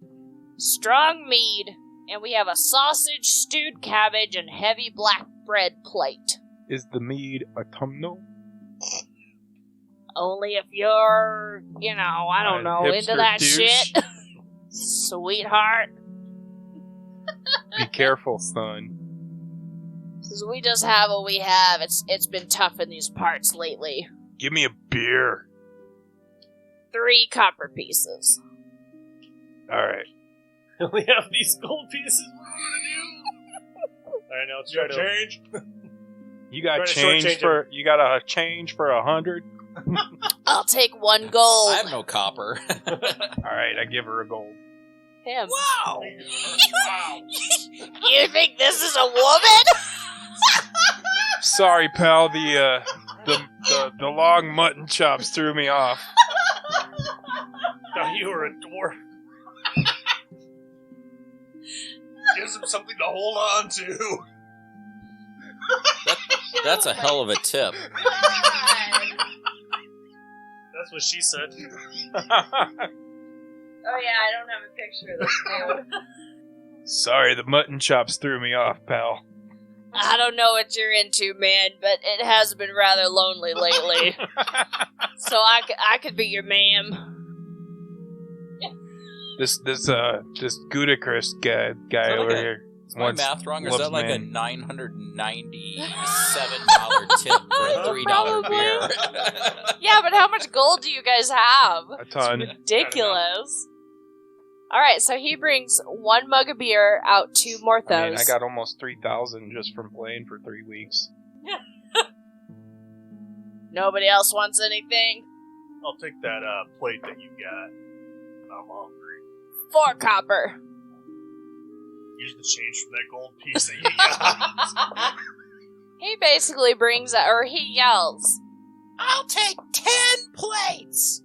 [SPEAKER 3] strong mead, and we have a sausage, stewed cabbage, and heavy black bread plate.
[SPEAKER 5] Is the mead autumnal?
[SPEAKER 3] Only if you're, I don't know, into
[SPEAKER 5] hipster
[SPEAKER 3] that
[SPEAKER 5] douche.
[SPEAKER 3] shit. Sweetheart.
[SPEAKER 5] Be careful, son.
[SPEAKER 3] Says we just have what we have. It's been tough in these parts lately.
[SPEAKER 5] Give me a beer.
[SPEAKER 3] 3 copper pieces.
[SPEAKER 5] Alright.
[SPEAKER 7] We only have these gold pieces. What are we gonna do? Alright, now let's try to
[SPEAKER 2] change?
[SPEAKER 5] You got
[SPEAKER 7] Try to shortchange
[SPEAKER 5] change for you got a change for 100?
[SPEAKER 3] I'll take 1 gold.
[SPEAKER 4] I have no copper.
[SPEAKER 5] Alright, I give her a gold.
[SPEAKER 3] Him.
[SPEAKER 8] Wow.
[SPEAKER 3] You think this is a woman?
[SPEAKER 5] Sorry, pal, the long mutton chops threw me off.
[SPEAKER 7] Thought you were a dwarf.
[SPEAKER 2] Gives him something to hold on to.
[SPEAKER 4] That's a hell of a tip.
[SPEAKER 7] That's what she said.
[SPEAKER 3] Oh yeah, I don't have a picture of this dude.
[SPEAKER 5] Sorry, the mutton chops threw me off, pal.
[SPEAKER 3] I don't know what you're into, man, but it has been rather lonely lately. So I could be your ma'am.
[SPEAKER 5] This Gudicrus guy
[SPEAKER 4] that
[SPEAKER 5] over
[SPEAKER 4] like
[SPEAKER 5] here.
[SPEAKER 4] Is my math wrong, or is
[SPEAKER 5] loves
[SPEAKER 4] that like
[SPEAKER 5] man.
[SPEAKER 4] a $997 tip for a $3
[SPEAKER 3] Probably.
[SPEAKER 4] beer?
[SPEAKER 3] Yeah, but how much gold do you guys have?
[SPEAKER 5] A ton.
[SPEAKER 3] Ridiculous. Alright, so he brings 1 mug of beer out to Morthos.
[SPEAKER 5] I mean, I got almost 3,000 just from playing for 3 weeks.
[SPEAKER 3] Nobody else wants anything?
[SPEAKER 2] I'll take that plate that you got. I'm hungry.
[SPEAKER 3] 4 copper.
[SPEAKER 2] Use the change from that gold piece that you got.
[SPEAKER 3] He basically brings, or he yells.
[SPEAKER 8] I'll take 10 plates.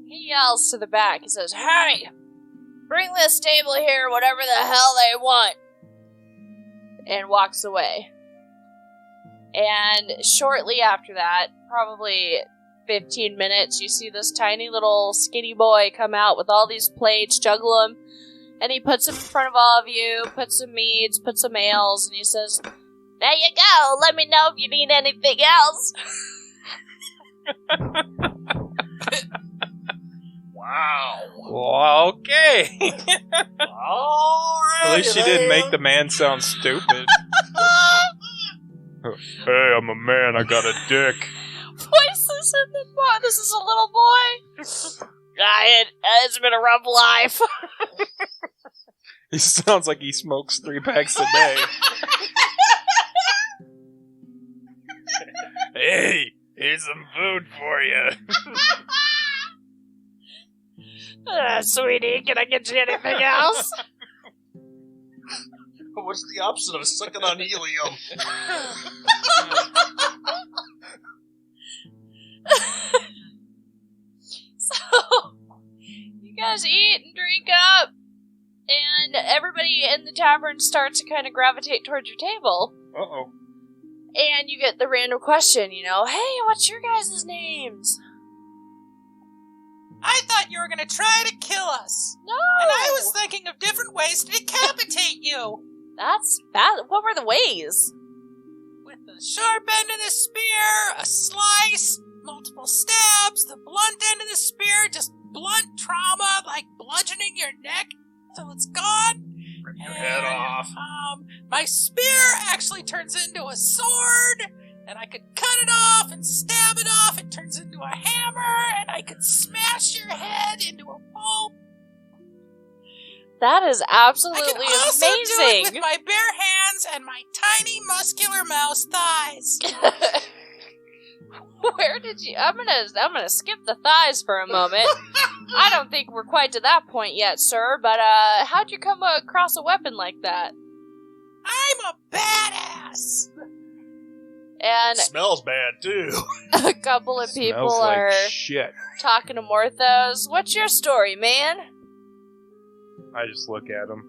[SPEAKER 3] He yells to the back. He says, "Hey, bring this table here, whatever the hell they want." And walks away. And shortly after that, probably 15 minutes, you see this tiny little skinny boy come out with all these plates, juggle them, and he puts them in front of all of you, puts some meads, puts some ales, and he says, "There you go, let me know if you need anything else."
[SPEAKER 2] Wow.
[SPEAKER 5] Well, okay.
[SPEAKER 2] Alright.
[SPEAKER 5] At least she didn't make the man sound stupid. Hey, I'm a man. I got a dick.
[SPEAKER 3] Voices in the bar. This is a little boy. It's been a rough life.
[SPEAKER 5] He sounds like he smokes 3 packs a day. Hey, here's some food for you.
[SPEAKER 3] Sweetie, can I get you anything else?
[SPEAKER 2] What's the opposite of sucking on helium?
[SPEAKER 3] So, you guys eat and drink up, and everybody in the tavern starts to kind of gravitate towards your table.
[SPEAKER 5] Uh-oh.
[SPEAKER 3] And you get the random question, "Hey, what's your guys' names?"
[SPEAKER 8] I thought you were gonna try to kill us.
[SPEAKER 3] No!
[SPEAKER 8] And I was thinking of different ways to decapitate you.
[SPEAKER 3] That's bad. What were the ways?
[SPEAKER 8] With the sharp end of the spear, a slice, multiple stabs, the blunt end of the spear, just blunt trauma, like bludgeoning your neck till it's gone.
[SPEAKER 2] Rip your head off.
[SPEAKER 8] My spear actually turns into a sword, and I could cut it off and stab it off. It turns into a hammer, and I could smash your head into a pulp.
[SPEAKER 3] That is absolutely
[SPEAKER 8] I can also do it
[SPEAKER 3] amazing.
[SPEAKER 8] with my bare hands and my tiny muscular mouse thighs.
[SPEAKER 3] Where did you? I'm gonna skip the thighs for a moment. I don't think we're quite to that point yet, sir. But how'd you come across a weapon like that?
[SPEAKER 8] I'm a badass.
[SPEAKER 3] And
[SPEAKER 2] Smells bad, too.
[SPEAKER 3] a couple of people
[SPEAKER 5] Smells like
[SPEAKER 3] are
[SPEAKER 5] shit.
[SPEAKER 3] talking to Morthos. What's your story, man?
[SPEAKER 5] I just look at him.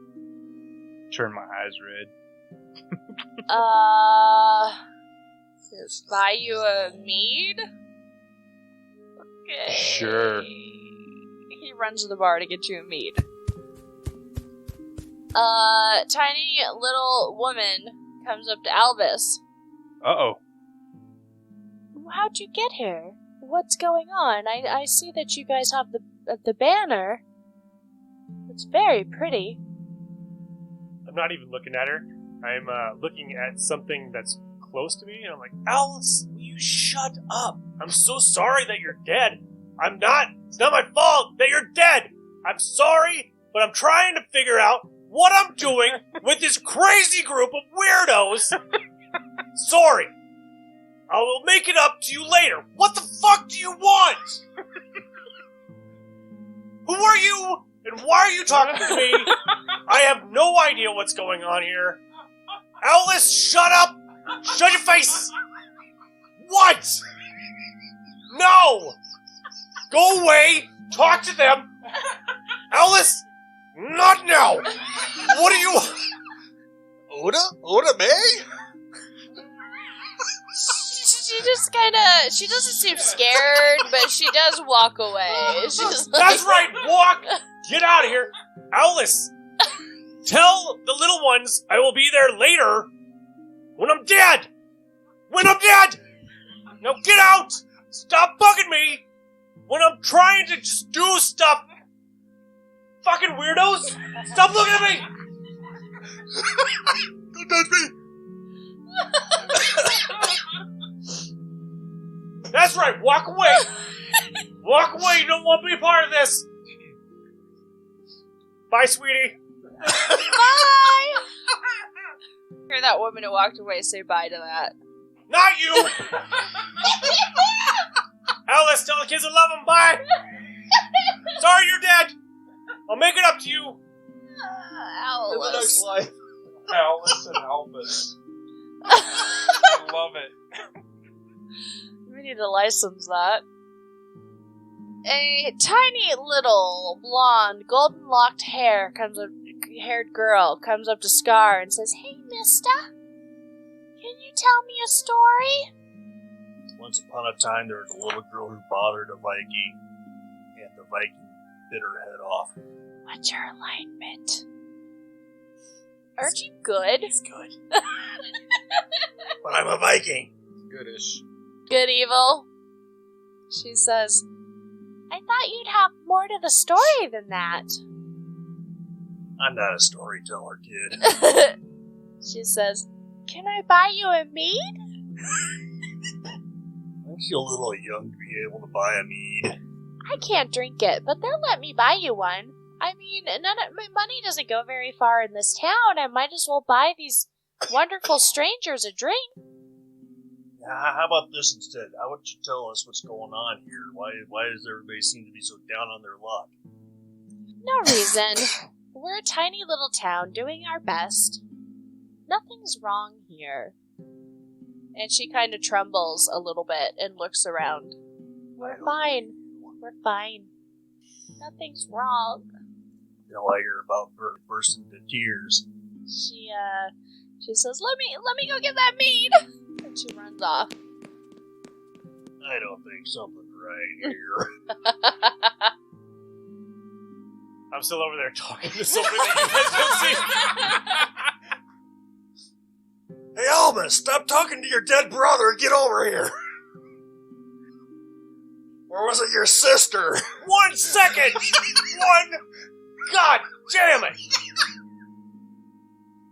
[SPEAKER 5] Turn my eyes red.
[SPEAKER 3] Buy you a mead? Okay.
[SPEAKER 5] Sure.
[SPEAKER 3] He runs to the bar to get you a mead. Tiny little woman comes up to Albus.
[SPEAKER 5] Uh-oh.
[SPEAKER 3] How'd you get here? What's going on? I see that you guys have the banner. It's very pretty.
[SPEAKER 7] I'm not even looking at her. I'm looking at something that's close to me, and I'm like, Alice, will you shut up? I'm so sorry that you're dead. I'm not. It's not my fault that you're dead. I'm sorry, but I'm trying to figure out what I'm doing with this crazy group of weirdos. Sorry. I will make it up to you later. What the fuck do you want? Who are you? And why are you talking to me? I have no idea what's going on here. Alice, shut up! Shut your face! What? No! Go away! Talk to them! Alice! Not now! What are you...
[SPEAKER 2] Oda? Oda May?
[SPEAKER 3] She just she doesn't seem scared, but she does walk away. She's like,
[SPEAKER 7] That's right, walk! Get out of here! Albus! Tell the little ones I will be there later when I'm dead! When I'm dead! Now get out! Stop bugging me when I'm trying to just do stuff! Fucking weirdos! Stop looking at me!
[SPEAKER 2] Don't touch me!
[SPEAKER 7] That's right, walk away! Walk away, you don't want to be a part of this! Bye, sweetie!
[SPEAKER 3] bye! Hear that woman who walked away say bye to that.
[SPEAKER 7] Not you! Alice, tell the kids I love them, bye! Sorry you're dead! I'll make it up to you!
[SPEAKER 2] In the next
[SPEAKER 3] Albus.
[SPEAKER 2] life.
[SPEAKER 5] Alice and Albus. I love it.
[SPEAKER 3] We need to license that. A tiny little blonde, golden-locked haired girl comes up to Scar and says, "Hey, mister, can you tell me a story?"
[SPEAKER 2] Once upon a time, there was a little girl who bothered a Viking, and the Viking bit her head off.
[SPEAKER 3] What's your alignment? Aren't you good?
[SPEAKER 2] It's good. But I'm a Viking.
[SPEAKER 5] Goodish.
[SPEAKER 3] Good evil. She says, "I thought you'd have more to the story than that."
[SPEAKER 2] I'm not a storyteller, kid.
[SPEAKER 3] She says, "Can I buy you a mead?"
[SPEAKER 2] Aren't you a little young to be able to buy a mead?
[SPEAKER 3] I can't drink it, but they'll let me buy you one. I mean, my money doesn't go very far in this town. I might as well buy these wonderful strangers a drink.
[SPEAKER 2] How about this instead? How about you tell us what's going on here? Why does everybody seem to be so down on their luck?
[SPEAKER 3] No reason. We're a tiny little town doing our best. Nothing's wrong here. And she kind of trembles a little bit and looks around. We're fine. We're fine. Nothing's wrong.
[SPEAKER 2] You know, I hear about bursting into tears.
[SPEAKER 3] She says, let me go get that mead. And she runs off.
[SPEAKER 2] I don't think something's right here.
[SPEAKER 7] I'm still over there talking to somebody that you guys don't see.
[SPEAKER 2] Hey, Albus, stop talking to your dead brother and get over here. Or was it your sister?
[SPEAKER 7] 1 second! God damn it!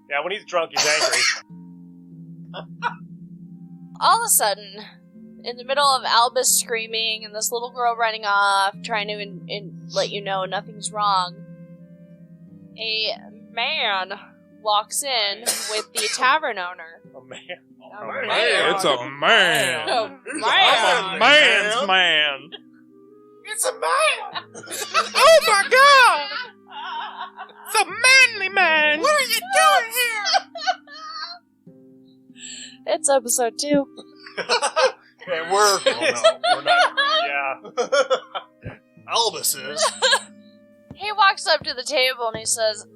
[SPEAKER 7] Yeah, when he's drunk, he's angry.
[SPEAKER 3] All of a sudden, in the middle of Albus screaming and this little girl running off, trying to let you know nothing's wrong, a man walks in with the tavern owner.
[SPEAKER 7] A man.
[SPEAKER 5] It's a man.
[SPEAKER 3] Oh,
[SPEAKER 5] I'm a man's man.
[SPEAKER 2] It's a man!
[SPEAKER 5] Oh my god! It's a manly man.
[SPEAKER 8] What are you doing here?
[SPEAKER 3] It's episode 2.
[SPEAKER 2] And we're not.
[SPEAKER 7] Yeah.
[SPEAKER 2] Albus is.
[SPEAKER 3] He walks up to the table and he says,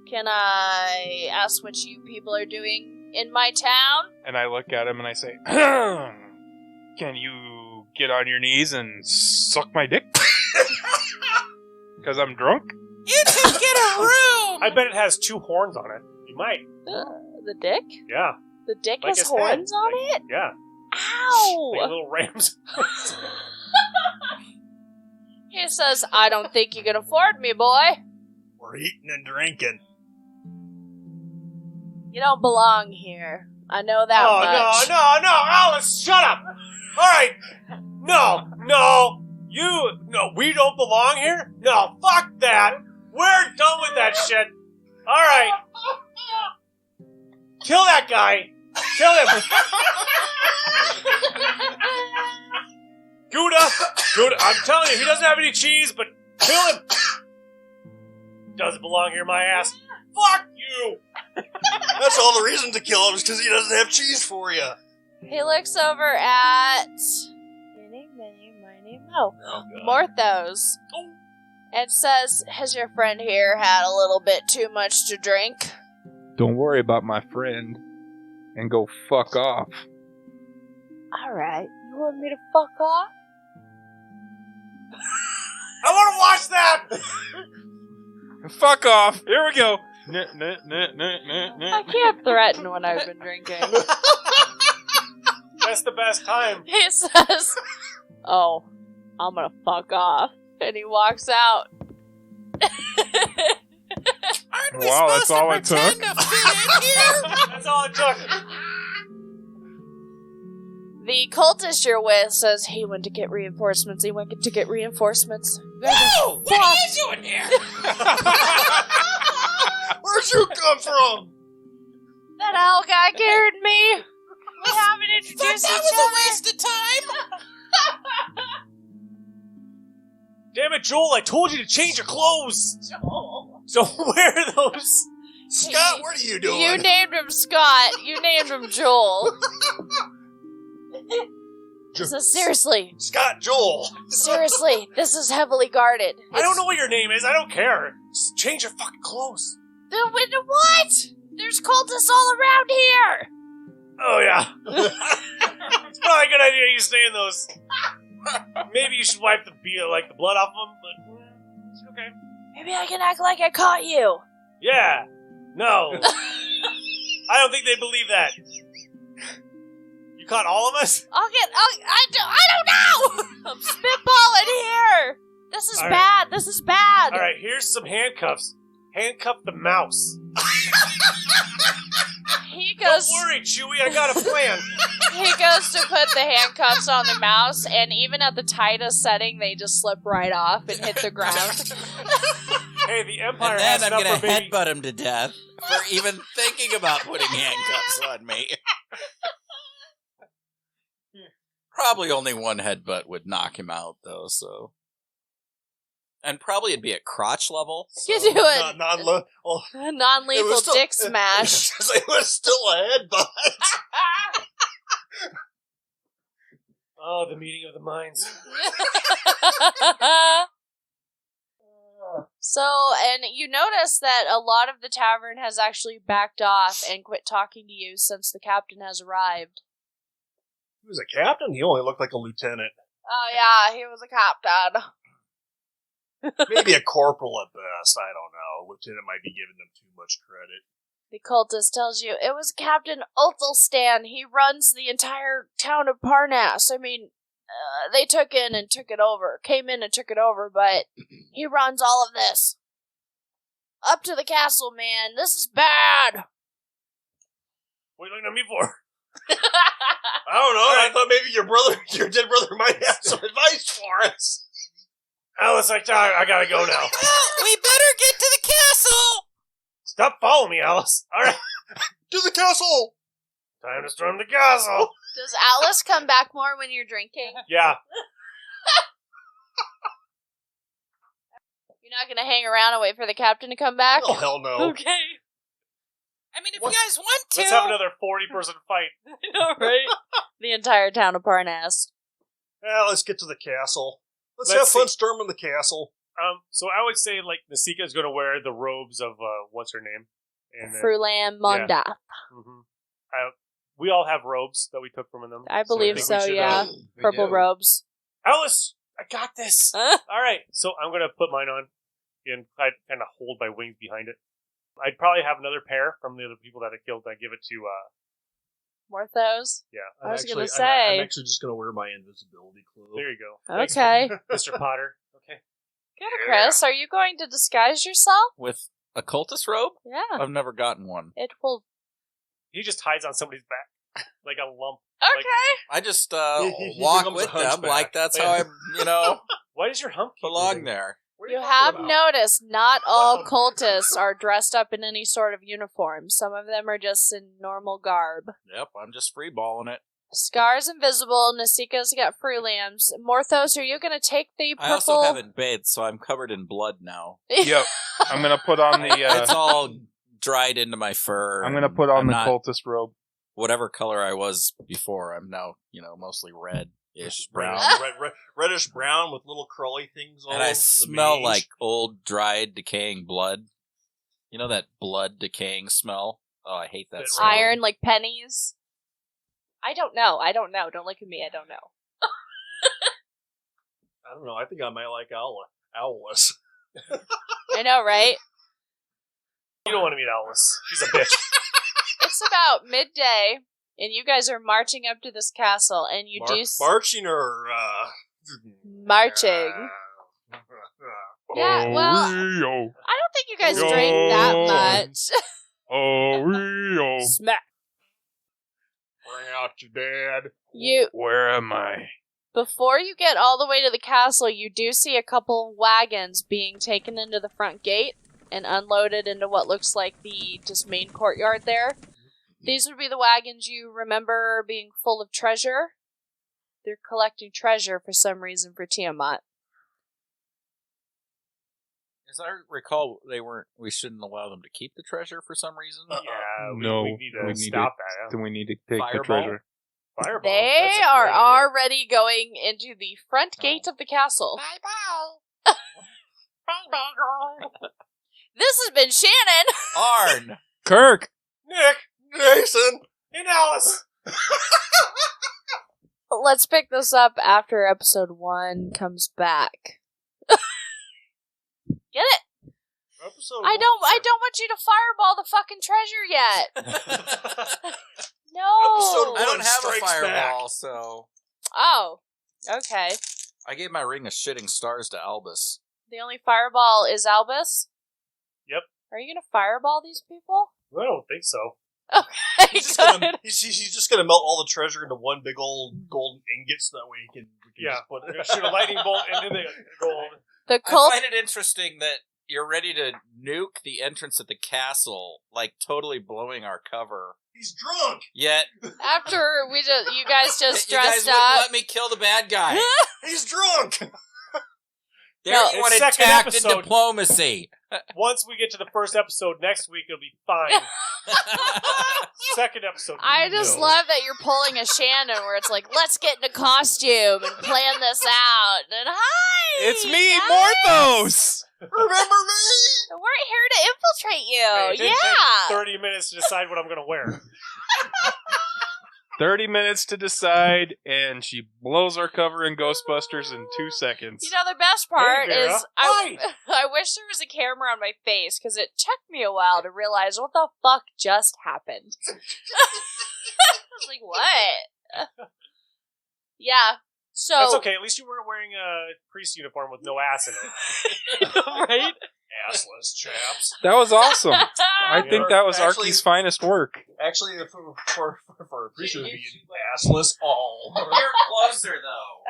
[SPEAKER 3] "Can I ask what you people are doing in my town?"
[SPEAKER 5] And I look at him and I say, "Can you get on your knees and suck my dick? Because I'm drunk?"
[SPEAKER 8] You two get a room!
[SPEAKER 7] I bet it has 2 horns on it. You might.
[SPEAKER 3] The dick?
[SPEAKER 7] Yeah.
[SPEAKER 3] The dick
[SPEAKER 7] Like
[SPEAKER 3] has
[SPEAKER 7] his head.
[SPEAKER 3] horns on it?
[SPEAKER 7] Yeah.
[SPEAKER 3] Ow!
[SPEAKER 7] Like little rams.
[SPEAKER 3] He says, "I don't think you can afford me, boy.
[SPEAKER 2] We're eating and drinking.
[SPEAKER 3] You don't belong here. I know that
[SPEAKER 7] Oh,
[SPEAKER 3] much."
[SPEAKER 7] no, Alice, shut up! Alright! No, we don't belong here? No, fuck that! We're done with that shit! Alright! Kill that guy! Kill him! Gouda, I'm telling you, he doesn't have any cheese, but kill him! Doesn't belong here, my ass. Fuck you!
[SPEAKER 2] That's all the reason to kill him is because he doesn't have cheese for you.
[SPEAKER 3] He looks over at Morthos and says, "Has your friend here had a little bit too much to drink?"
[SPEAKER 5] Don't worry about my friend. And go fuck off.
[SPEAKER 3] Alright, you want me to fuck off?
[SPEAKER 7] I want to watch that!
[SPEAKER 1] Fuck off. Here we go.
[SPEAKER 3] I can't threaten when I've been drinking.
[SPEAKER 7] That's the best time.
[SPEAKER 3] He says, oh, I'm gonna fuck off. And he walks out.
[SPEAKER 8] Aren't we
[SPEAKER 5] Wow, that's
[SPEAKER 8] supposed
[SPEAKER 5] all
[SPEAKER 8] to
[SPEAKER 5] it took?
[SPEAKER 8] pretend to fit in here?
[SPEAKER 7] That's all it took.
[SPEAKER 3] The cultist you're with says he went to get reinforcements. He went to get reinforcements.
[SPEAKER 8] No! What are you doing here?
[SPEAKER 2] Where'd you come from?
[SPEAKER 3] That owl guy carried me. We haven't
[SPEAKER 8] Thought
[SPEAKER 3] introduced
[SPEAKER 8] that
[SPEAKER 3] each
[SPEAKER 8] was a
[SPEAKER 3] other.
[SPEAKER 8] waste of time?
[SPEAKER 7] Damn it, Joel, I told you to change your clothes!
[SPEAKER 3] Joel.
[SPEAKER 7] So wear those!
[SPEAKER 2] Scott, what are you doing?
[SPEAKER 3] You named him Scott. You named him Joel. So seriously,
[SPEAKER 2] Scott Joel.
[SPEAKER 3] seriously, this is heavily guarded.
[SPEAKER 7] I don't know what your name is, I don't care. Just change your fucking clothes.
[SPEAKER 3] What? There's cultists all around here.
[SPEAKER 7] Oh, yeah. It's probably a good idea you stay in those. Maybe you should wipe the blood off them, but it's okay.
[SPEAKER 3] Maybe I can act like I caught you.
[SPEAKER 7] Yeah. No. I don't think they believe that. You caught all of us?
[SPEAKER 3] I don't know. I'm spitballing here. This is
[SPEAKER 7] All right.
[SPEAKER 3] bad. This is bad.
[SPEAKER 7] Alright, here's some handcuffs. Handcuff the mouse.
[SPEAKER 3] He
[SPEAKER 7] Don't
[SPEAKER 3] goes.
[SPEAKER 7] worry, Chewie, I got a plan.
[SPEAKER 3] He goes to put the handcuffs on the mouse, and even at the tightest setting, they just slip right off and hit the ground.
[SPEAKER 7] Hey, the Empire
[SPEAKER 4] And
[SPEAKER 7] has
[SPEAKER 4] then
[SPEAKER 7] enough
[SPEAKER 4] I'm gonna
[SPEAKER 7] for baby.
[SPEAKER 4] headbutt him to death for even thinking about putting handcuffs on me. Probably only one headbutt would knock him out, though, so... And probably it'd be at crotch level.
[SPEAKER 3] You do it.
[SPEAKER 2] Well,
[SPEAKER 3] Non-lethal
[SPEAKER 2] it was still-
[SPEAKER 3] dick smash.
[SPEAKER 2] it was still a headbutt.
[SPEAKER 7] Oh, the meeting of the minds.
[SPEAKER 3] So, and you notice that a lot of the tavern has actually backed off and quit talking to you since the captain has arrived.
[SPEAKER 2] He was a captain? He only looked like a lieutenant.
[SPEAKER 3] Oh yeah, he was a captain.
[SPEAKER 2] Maybe a corporal at best. I don't know. Lieutenant might be giving them too much credit.
[SPEAKER 3] The cultist tells you it was Captain Oathelstan. He runs the entire town of Parnas. I mean, they came in and took it over, but he runs all of this. Up to the castle, man. This is bad.
[SPEAKER 7] What are you looking at me for?
[SPEAKER 2] I don't know. I thought maybe your dead brother might have some advice for us.
[SPEAKER 7] Alice, I gotta go now.
[SPEAKER 8] We better get to the castle!
[SPEAKER 7] Stop following me, Alice. Alright,
[SPEAKER 2] To the castle!
[SPEAKER 7] time to storm the castle.
[SPEAKER 3] Does Alice come back more when you're drinking?
[SPEAKER 7] Yeah.
[SPEAKER 3] You're not gonna hang around and wait for the captain to come back?
[SPEAKER 2] Oh, hell no.
[SPEAKER 3] Okay.
[SPEAKER 8] I mean, if you guys want to...
[SPEAKER 7] Let's have another 40-person fight.
[SPEAKER 3] Right? The entire town of Parnas.
[SPEAKER 2] Well, let's get to the castle. Let's
[SPEAKER 7] Let's
[SPEAKER 2] have fun
[SPEAKER 7] see.
[SPEAKER 2] storming the castle.
[SPEAKER 7] So I would say, like, Nasika's gonna wear the robes of, what's her name? And then,
[SPEAKER 3] Frulan Mondath.
[SPEAKER 7] mhm. We all have robes that we took from them.
[SPEAKER 3] I believe
[SPEAKER 7] think
[SPEAKER 3] so,
[SPEAKER 7] we should,
[SPEAKER 3] yeah.
[SPEAKER 2] We
[SPEAKER 3] Purple
[SPEAKER 2] do.
[SPEAKER 3] robes.
[SPEAKER 7] Alice, I got this.
[SPEAKER 3] Huh?
[SPEAKER 7] Alright, so I'm gonna put mine on and I'd kind of hold my wings behind it. I'd probably have another pair from the other people that I killed. I give it to,
[SPEAKER 3] Morthos?
[SPEAKER 7] yeah.
[SPEAKER 3] I was gonna say.
[SPEAKER 2] I'm actually just going to wear my invisibility cloak.
[SPEAKER 7] There you go.
[SPEAKER 3] Okay.
[SPEAKER 7] Mr. Potter. Okay.
[SPEAKER 3] Good, Chris. Are you going to disguise yourself?
[SPEAKER 4] With a cultist robe?
[SPEAKER 3] Yeah.
[SPEAKER 4] I've never gotten one.
[SPEAKER 3] It will.
[SPEAKER 7] He just hides on somebody's back. Like a lump.
[SPEAKER 3] Okay.
[SPEAKER 4] I just
[SPEAKER 2] He
[SPEAKER 4] walk
[SPEAKER 2] becomes a
[SPEAKER 4] with them
[SPEAKER 2] hunchback.
[SPEAKER 4] like that's how I,
[SPEAKER 7] Why does your hump keep
[SPEAKER 4] belong
[SPEAKER 7] moving?
[SPEAKER 4] there.
[SPEAKER 7] What are
[SPEAKER 3] You
[SPEAKER 7] talking
[SPEAKER 3] have
[SPEAKER 7] about?
[SPEAKER 3] noticed not all cultists are dressed up in any sort of uniform. Some of them are just in normal garb.
[SPEAKER 4] Yep, I'm just freeballing it.
[SPEAKER 3] Scar's invisible. Nasika's got free lambs. Morthos, are you going to take the purple?
[SPEAKER 4] I also haven't bathed, so I'm covered in blood now.
[SPEAKER 5] Yep. I'm gonna put on the.
[SPEAKER 4] It's all dried into my fur.
[SPEAKER 5] I'm gonna put on
[SPEAKER 4] I'm
[SPEAKER 5] the
[SPEAKER 4] not-
[SPEAKER 5] cultist robe.
[SPEAKER 4] Whatever color I was before, I'm now, mostly red-ish, brown.
[SPEAKER 2] Reddish brown with little crawly things all
[SPEAKER 4] And
[SPEAKER 2] over
[SPEAKER 4] I
[SPEAKER 2] the
[SPEAKER 4] smell
[SPEAKER 2] mange.
[SPEAKER 4] like old, dried, decaying blood. You know that blood decaying smell? Oh, I hate that
[SPEAKER 7] Bit
[SPEAKER 4] smell.
[SPEAKER 3] Iron like pennies. I don't know. Don't look at me. I don't know.
[SPEAKER 2] I don't know. I think I might like Albus.
[SPEAKER 3] I know, right?
[SPEAKER 7] You don't want to meet Albus. She's a bitch.
[SPEAKER 3] It's about midday, and you guys are marching up to this castle, and you
[SPEAKER 2] marching or
[SPEAKER 3] marching. Yeah, well, I don't think you guys drank that much. Smack.
[SPEAKER 2] Bring out your dad.
[SPEAKER 5] Where am I?
[SPEAKER 3] Before you get all the way to the castle, you do see a couple of wagons being taken into the front gate and unloaded into what looks like the just main courtyard there. These would be the wagons you remember being full of treasure. They're collecting treasure for some reason for Tiamat.
[SPEAKER 4] As I recall, we shouldn't allow them to keep the treasure for some reason.
[SPEAKER 7] Yeah, we need to stop that.
[SPEAKER 5] Then we need to take
[SPEAKER 4] Fireball?
[SPEAKER 5] the treasure.
[SPEAKER 7] Fireball.
[SPEAKER 3] They are already going into the front gate of the castle. This has been Shannon.
[SPEAKER 4] Arn!
[SPEAKER 5] Kirk!
[SPEAKER 2] Nick! Jason!
[SPEAKER 7] And Alice!
[SPEAKER 3] Let's pick this up after episode 1 comes back. Get it? I don't want you to fireball the fucking treasure yet. No.
[SPEAKER 4] I don't have a fireball, so...
[SPEAKER 3] Oh, okay.
[SPEAKER 4] I gave my ring of shitting stars to Albus.
[SPEAKER 3] The only fireball is Albus?
[SPEAKER 7] Yep.
[SPEAKER 3] Are you gonna fireball these people?
[SPEAKER 7] I don't think so.
[SPEAKER 3] Okay,
[SPEAKER 2] He's just gonna melt all the treasure into one big old golden ingot so that way we can just put
[SPEAKER 7] We're gonna shoot a lightning bolt into the gold.
[SPEAKER 3] The
[SPEAKER 4] I find it interesting that you're ready to nuke the entrance of the castle, like totally blowing our cover.
[SPEAKER 2] He's drunk!
[SPEAKER 4] Yet...
[SPEAKER 3] After you guys just
[SPEAKER 4] you guys
[SPEAKER 3] dressed
[SPEAKER 4] wouldn't
[SPEAKER 3] up.
[SPEAKER 4] let me kill the bad guy.
[SPEAKER 2] He's drunk!
[SPEAKER 4] There
[SPEAKER 3] No,
[SPEAKER 4] you want
[SPEAKER 7] it's second
[SPEAKER 4] tact
[SPEAKER 7] episode.
[SPEAKER 4] and diplomacy.
[SPEAKER 7] Once we get to the first episode next week, it'll be fine. Second episode.
[SPEAKER 3] I just love that you're pulling a Shannon where it's like, let's get into costume and plan this out. And hi!
[SPEAKER 1] It's me,
[SPEAKER 3] guys!
[SPEAKER 1] Morthos!
[SPEAKER 2] Remember me?
[SPEAKER 3] We're here to infiltrate you.
[SPEAKER 7] Hey, it didn't
[SPEAKER 3] Yeah.
[SPEAKER 7] take 30 minutes to decide what I'm going to wear.
[SPEAKER 5] 30 minutes to decide, and she blows our cover in Ghostbusters in 2 seconds.
[SPEAKER 3] You know, the best part
[SPEAKER 7] Vera.
[SPEAKER 3] is I wish there was a camera on my face because it took me a while to realize what the fuck just happened. I was like, what? Yeah. So
[SPEAKER 7] That's okay. At least you weren't wearing a priest uniform with no ass in it.
[SPEAKER 3] right?
[SPEAKER 2] Assless chaps.
[SPEAKER 1] That was awesome. I think that was
[SPEAKER 2] Actually-
[SPEAKER 1] Arky's finest work.
[SPEAKER 2] Actually, for a priest, it would be assless all.
[SPEAKER 4] You're closer, though.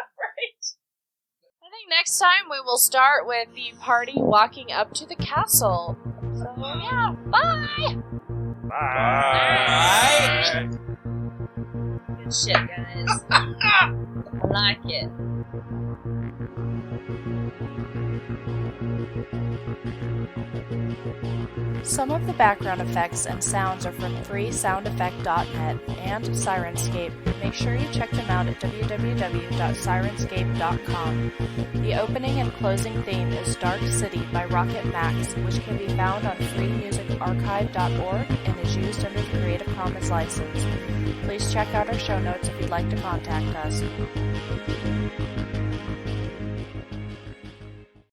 [SPEAKER 3] I think next time we will start with the party walking up to the castle. So yeah, bye.
[SPEAKER 7] Bye.
[SPEAKER 3] Good shit, guys. I like it. Some of the background effects and sounds are from freesoundeffect.net and Syrinscape. Make sure you check them out at www.syrinscape.com. The opening and closing theme is Dark City by Rockit Maxx, which can be found on freemusicarchive.org and is used under the Creative Commons license. Please check out our show notes if you'd like to contact us.